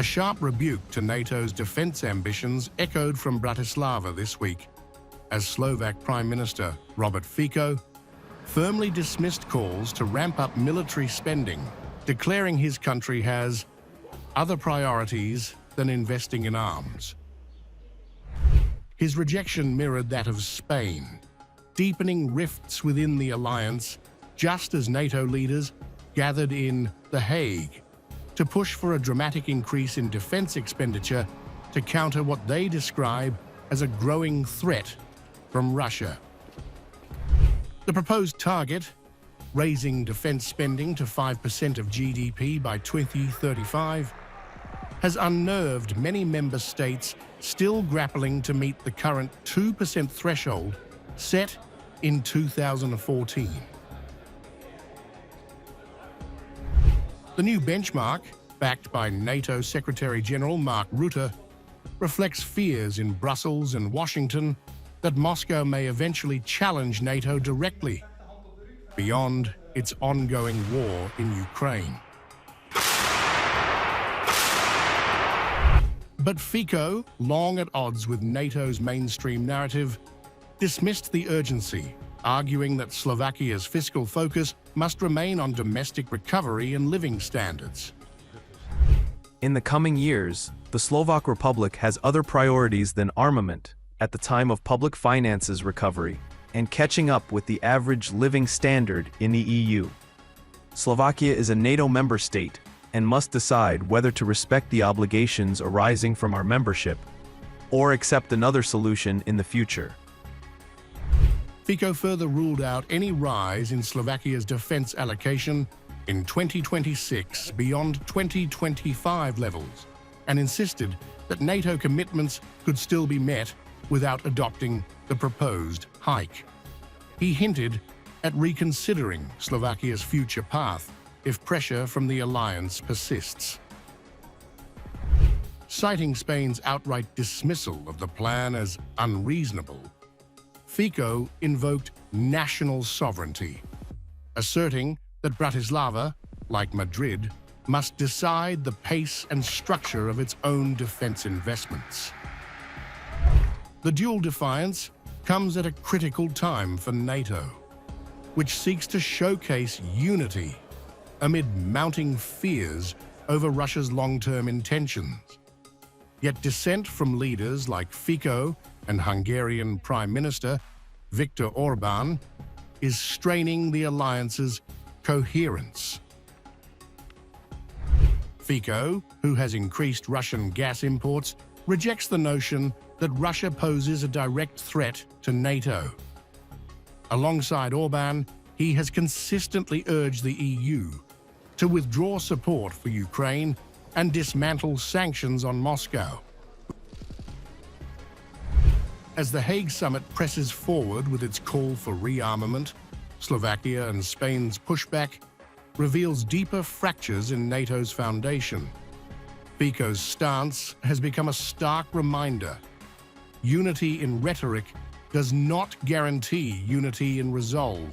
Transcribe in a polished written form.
A sharp rebuke to NATO's defense ambitions echoed from Bratislava this week, as Slovak Prime Minister Robert Fico firmly dismissed calls to ramp up military spending, declaring his country has other priorities than investing in arms. His rejection mirrored that of Spain, deepening rifts within the alliance just as NATO leaders gathered in The Hague to push for a dramatic increase in defense expenditure to counter what they describe as a growing threat from Russia. The proposed target, raising defense spending to 5% of GDP by 2035, has unnerved many member states still grappling to meet the current 2% threshold set in 2014. The new benchmark, backed by NATO Secretary-General Mark Rutte, reflects fears in Brussels and Washington that Moscow may eventually challenge NATO directly, beyond its ongoing war in Ukraine. But Fico, long at odds with NATO's mainstream narrative, dismissed the urgency, arguing that Slovakia's fiscal focus must remain on domestic recovery and living standards. In the coming years, the Slovak Republic has other priorities than armament at the time of public finances recovery and catching up with the average living standard in the EU. Slovakia is a NATO member state and must decide whether to respect the obligations arising from our membership or accept another solution in the future. Fico further ruled out any rise in Slovakia's defense allocation in 2026 beyond 2025 levels, and insisted that NATO commitments could still be met without adopting the proposed hike. He hinted at reconsidering Slovakia's future path if pressure from the alliance persists. Citing Spain's outright dismissal of the plan as unreasonable, Fico invoked national sovereignty, asserting that Bratislava, like Madrid, must decide the pace and structure of its own defense investments. The dual defiance comes at a critical time for NATO, which seeks to showcase unity amid mounting fears over Russia's long-term intentions. Yet dissent from leaders like Fico and Hungarian Prime Minister Viktor Orbán is straining the alliance's coherence. Fico, who has increased Russian gas imports, rejects the notion that Russia poses a direct threat to NATO. Alongside Orbán, he has consistently urged the EU to withdraw support for Ukraine and dismantle sanctions on Moscow. As the Hague summit presses forward with its call for rearmament, Slovakia and Spain's pushback reveals deeper fractures in NATO's foundation. Fico's stance has become a stark reminder: unity in rhetoric does not guarantee unity in resolve.